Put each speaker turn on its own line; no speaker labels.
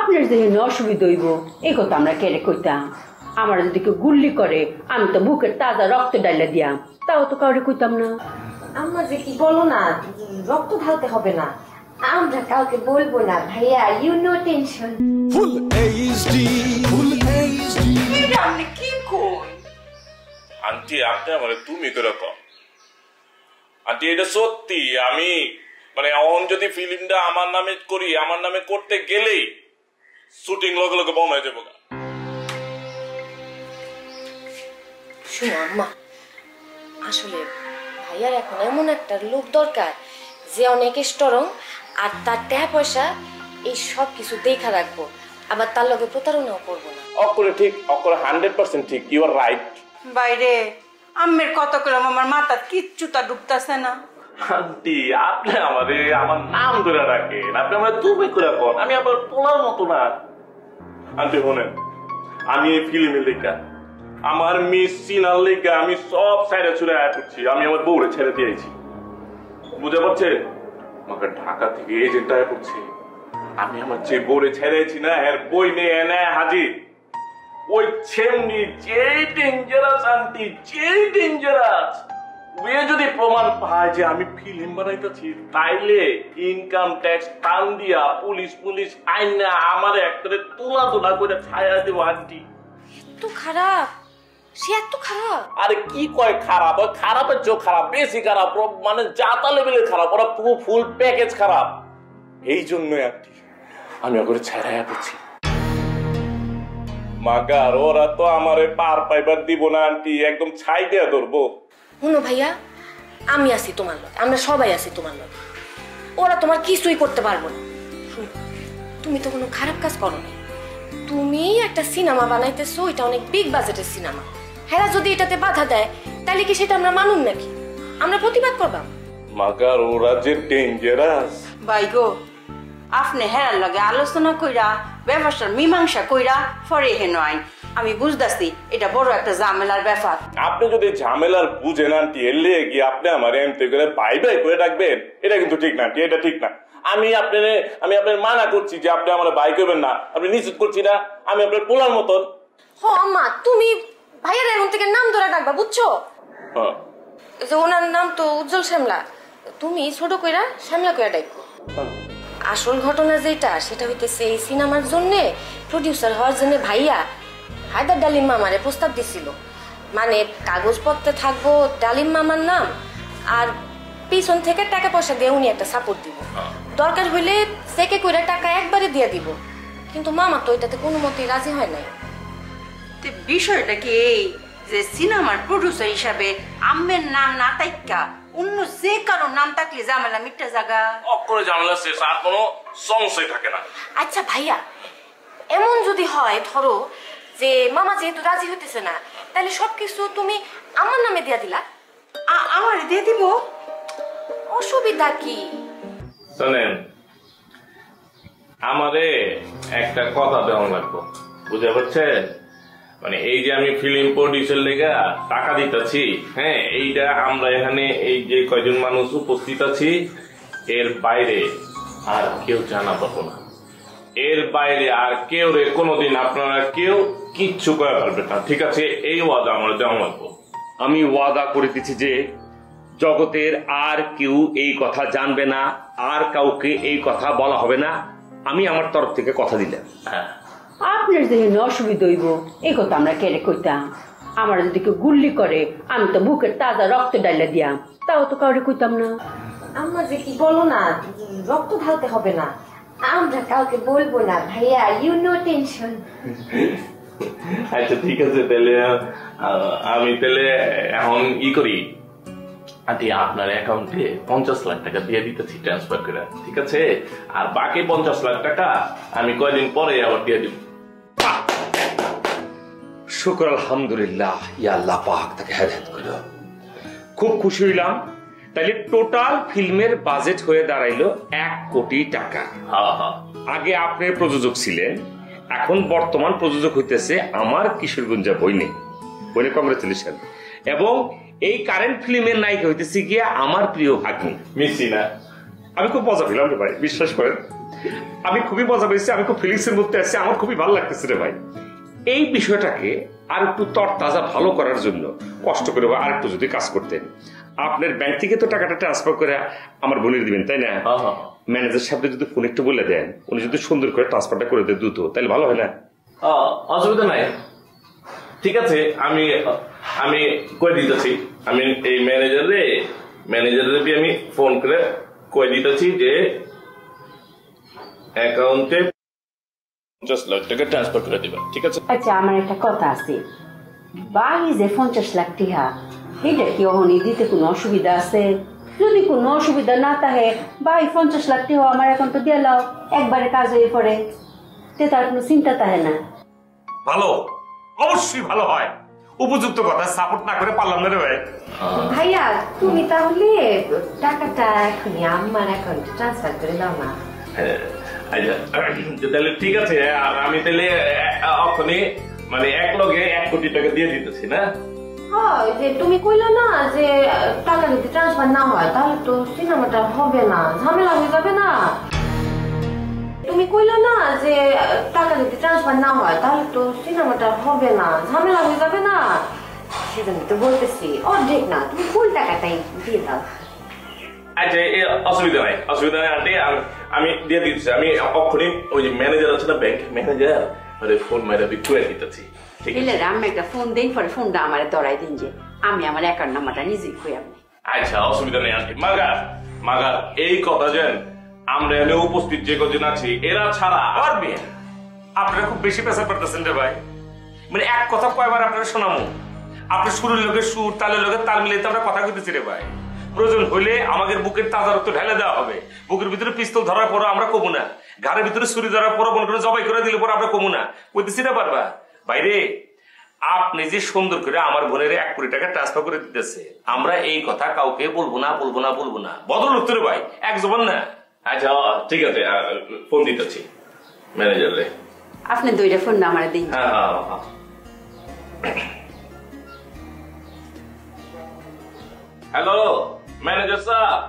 আপনার যেহেতু অসুবিধা হইব এই কথা আমরা কেড়ে কইতাম। আমার যদি কেউ গুল্লি করে আমি তো বুকের তাজা রক্ত ডাইলা দিয়াম, তাও তো কাউরে কইতাম না।
আম্মা যে কি বলো না, রক্ত ঢালতে হবে না, আমরা কাউকে বলবো না ভাইয়া, you know tension.
Full HD
এটা আপনি কি কই?
আন্টি আপনি মানে তুমি করে কম আন্টি, এটা সত্যি। আমি মানে এখন যদি ফিল্মটা আমার নামে করি, আমার নামে করতে গেলেই শুটিং লগে লগে বন্ধ হয়ে যাবো।
শোনো আম্মা, আসলে ভাইয়ার এখন এমন একটা লোক দরকার যে অনেক স্ট্রং, আর তার টাকা পয়সা এই সব কিছু দেখা রাখবো, আবার তার লগে প্রতারণাও করবো না।
অকরে ঠিক, অকরে 100% ঠিক, ইউ আর রাইট।
বাইরে আম্মের কত কলম আমার মাথা কিচ্ছুটা ঢুকতেছে না।
আন্টি আপনি আমারে আমার নাম ধরে রাখেন, আপনি আমার তুমি করে কন, আমি আবার পোলার মতো না। আন্টি শোনেন, আমি এই ফিল্মের লেখা আমার মিস সিনার লেখা আমি সব সাইডে ছুড়ে আয়া করছি। আমি আমার বউরে ছেড়ে দিয়েছি, বুঝতে পারছেন? আমাকে ঢাকা থেকে এজেন্ট আয়া করছে। আমি আমার যে বউরে ছেড়েছি না, এর বই নিয়ে এনে হাজির। ওই ছেমনি যেই ডেঞ্জারাস আন্টি, যেই ডেঞ্জারাস। ওয়ে যদি প্রমাণ পায় যে আমি ফিল্ম বানাইতেছি, তাইলে ইনকাম ট্যাক্স টান দিয়া পুলিশ আইনা আমার একটারে তোলা করে ছায়া দেব। আন্টি
এত খারাপ, সে এত খারাপ?
আরে কি কয় খারাপ? ওই খারাপের চোখ খারাপ, বেশি খারাপ, মানে জাতা লেভেলের খারাপ, ওরা পুরো ফুল প্যাকেজ খারাপ। এই জন্যই আন্টি আমি ওকে ছায়া করছি। মাগার ওরা তো আমারে পার পাইবার দিব না আন্টি, একদম ছাই দেয়া ধরবো।
শুনো ভাইয়া, আমি আছি তোমার লগে, আমরা সবাই আছি তোমার লগে, ওরা তোমার কিছুই করতে পারবো না। শুনো, তুমি তো কোনো খারাপ কাজ করো না, তুমি একটা সিনেমা বানাইতেছো, এটা অনেক বিগ বাজেটের সিনেমা। হেরা যদি এটাতে বাধা দেয় তাহলে কি সেটা আমরা মানুন নাকি? আমরা প্রতিবাদ করবাম।
মাগার ওরা যে ডেঞ্জারাস।
বাইগো আপনি হ্যাঁ লাগে আলোচনা কইরা ব্যবসার মীমাংসা কইরা পরে হেন আইন। আমি বুঝতেছি এটা বড় একটা ঝামেলার ব্যাপার।
আপনি যদি ঝামেলার বুঝেন আন্টি, এলে গিয়ে আপনি আমার এমতে করে বাই বাই করে রাখবেন, এটা কিন্তু ঠিক না আন্টি, এটা ঠিক না। আমি আপনার মানা করছি যে আপনি আমার বাই করবেন না, আপনি নিশ্চিত করছি না আমি আপনার পোলার মতন।
হ আম্মা, তুমি ভাইয়ার এখন থেকে নাম ধরে ডাকবা, বুঝছো? যে ওনার নাম তো উজ্জ্বল শ্যামলা, তুমি ছোট কইরা শ্যামলা কইরা ডাকো। আসল ঘটনা যেটা, সেটা হইতেছে এই সিনেমার জন্য প্রডিউসার হওয়ার জন্য ভাইয়া হায়দার ডালিম মামারে প্রস্তাব দিছিল। মানে কাগজপত্রে থাকবো ডালিম মামার নাম, আর পিছন থেকে টাকা পয়সা দিয়ে উনি একটা সাপোর্ট দিব, দরকার হইলে চেকে কইরা টাকা একবারে দিয়ে দিব। কিন্তু মামা তো এটাতে কোনো মতেই রাজি হয় নাই।
বিষয়টা কি এই যে সিনেমার প্রডিউসার হিসাবে আম্মের নাম না তাইকা অন্য যে কারো নাম থাকলে ঝামেলা মিটটা জায়গা
অক্ষরে ঝামেলা শেষ, আর কোনো সমস্যাই থাকে না।
আচ্ছা ভাইয়া, এমন যদি হয় ধরো যে মামা যেহেতু রাজি হইতেছে না, তাহলে সবকিছু তুমি আমার নামে দিয়া দিলা,
আমার দিয়ে দিব,
অসুবিধা কি?
শোনেন, আমারে একটা কথা দেওয়া লাগবে, বুঝতে পারছেন? মানে এই যে আমি ফিল্ম প্রডিউসার লেগা টাকা দিতেছি, হ্যাঁ, এইটা আমরা এখানে এই যে কয়জন মানুষ উপস্থিত আছি, এর বাইরে আর কেউ জানা পাবো না। এর বাইরে আর কেউ রে কোনোদিন আপনারা কেউ কিচ্ছু করে পারবে না, ঠিক আছে? এই ওয়াদা আমরা দেওয়া লাগবো।
আমি ওয়াদা করে দিচ্ছি যে জগতের আর কেউ এই কথা জানবে না, আর কাউকে এই কথা বলা হবে না। আমি আমার তরফ থেকে কথা দিলাম।
হ্যাঁ,
আপনার যেহেতু অসুবিধা হইব এই কথা আমরা কেড়ে কইতাম। আমার যদি কেউ গুল্লি করে আমি তো বুকের তাজা রক্ত ডাইলা দিয়াম, তাও তো কাউরে কইতাম না।
আম্মা যে কি বলো না, রক্ত ঢালতে হবে না, আমরা কাউকে বলবো না ভাইয়া, ইউ নো টেনশন।
আচ্ছা ঠিক আছে, তাহলে আমি তাহলে এখন ই করি আন্টি, আপনার অ্যাকাউন্টে 50 লাখ টাকা দিয়ে দিতেছি ট্রান্সফার করে, ঠিক আছে? আর বাকি 50 লাখ টাকা আমি কয়দিন পরে আবার দিয়ে দিব।
শুকর আলহামদুলিল্লাহ, ইয়া আল্লাহ পাক তাকে হেদায়েত করো। খুব খুশি হইলাম। তাইলে টোটাল ফিল্মের বাজেট হয়ে দাঁড়াইলো 1 কোটি টাকা। আগে আপনি প্রযোজক ছিলেন, এখন বর্তমান প্রযোজক হইতেছে আমার কিশোরগঞ্জা বইনে। কংগ্রেচুলেশন। এবং এই কারেন্ট ফিল্মের নায়িকা হইতেছে গিয়া আমার প্রিয় ভাগ্নি
মিসি না।
আমি খুব মজা পেলাম রে ভাই, বিশ্বাস করেন। আমি খুবই মজা পেয়েছি, আমি খুব ফিলিংসের মধ্যে আছি, আমার খুবই ভালো লাগতেছে রে ভাই। এই বিষয়টাকে আর একটু তরতাজা ভালো করার জন্য কষ্ট করে আর একটু যদি কাজ করতেন, আপনার ব্যাংক থেকে তো টাকাটা ট্রান্সফার করে আমার বোনের দিবেন, তাই না? ম্যানেজার সাহেব যদি ফোন একটু বলে দেন, উনি যদি সুন্দর করে ট্রান্সফারটা করে দেন দ্রুত, তাহলে ভালো হয় না?
অসুবিধা নাই, ঠিক আছে, আমি আমি করে দিতেছি। আমি এই ম্যানেজারে আমি ফোন করে কয়ে দিতেছি যে অ্যাকাউন্টে 50 লাখ টাকা ট্রান্সফার করে দিবেন, ঠিক আছে?
আচ্ছা, আমার একটা কথা আছে, বাকি যে 50 লাখ টাকা এটা কি অহনি দিতে কোনো অসুবিধা আছে? যদি কোনো অসুবিধা না থাকে, বাই 50 লাখ টাকা আমার অ্যাকাউন্টে দিয়ে লাও, একবারে কাজ হয়ে পড়ে, তে তার কোনো চিন্তা থাকে না।
ভালো, অবশ্যই ভালো হয়। উপযুক্ত কথা, সাপোর্ট না করে পারলাম না রে ভাই।
ভাইয়া তুমি তাহলে টাকাটা এখনই আমার অ্যাকাউন্টে ট্রান্সফার করে দাও না।
আচ্ছা তাহলে ঠিক আছে, আর আমি তাহলে এখনই মানে এক লগে 1 কোটি টাকা দিয়ে দিতেছি না?
হয় যে তুমি কইলে না যে টাকা যদি ট্রান্সফার না হয় তাহলে তো সিনেমাটা হবে না, ঝামেলা হয়ে যাবে না। তুমি কইলে না যে টাকা যদি ট্রান্সফার না হয় তাহলে তো সিনেমাটা হবে না, ঝামেলা হয়ে যাবে না, সেজন্য তো বলতেছি অর্ধেক না, তুমি ফুল টাকাটাই দিয়ে দাও।
আচ্ছা অসুবিধা নাই আন্টি, আমি দিয়ে দিচ্ছি। আমি অক্ষণই ওই যে ম্যানেজার আছে না, ব্যাংক ম্যানেজার, ফোন মারা করে দিতেছি।
আমি একটা ফোন দিন, পরে ফোনটা আমার ধরাই দিন যে আমি আমার অ্যাকাউন্ট নাম্বারটা নিজেই কই আপনি।
আচ্ছা অসুবিধা নেই আন্টি। মাগার এই কথা যেন আমরা এনে উপস্থিত যে কজন আছি এরা ছাড়া আর বিয়ে।
আপনারা খুব বেশি প্রেসার করতেছেন রে ভাই, মানে এক কথা কয়বার আপনারা শোনামো? আপনার সুরের লোকের সুর, তালের লোকের তাল মিলিয়ে আমরা কথা কইতেছি রে ভাই। প্রয়োজন হইলে আমাদের বুকের তাজা রক্ত ঢেলে দেওয়া হবে। বুকের ভিতরে পিস্তল ধরার পরও আমরা কমু না, ঘাড়ের ভিতরে ছুরি ধরার পরও মনে করে জবাই করে দিলে পরে আমরা কমু না, কইতেছি না পারবা বাইরে। আপনি যে সুন্দর করে আমার বোনের 1 কোটি টাকা ট্রান্সফার করে দিতেছে, আমরা এই কথা কাউকে বলবো না। ভদ্রলোক তো রে ভাই, এক জবান না।
আচ্ছা ঠিক আছে, ফোন দিতেছি ম্যানেজারে।
আপনি 2টা ফোন নাম্বার দিন।
হ্যালো ম্যানেজার সাহেব,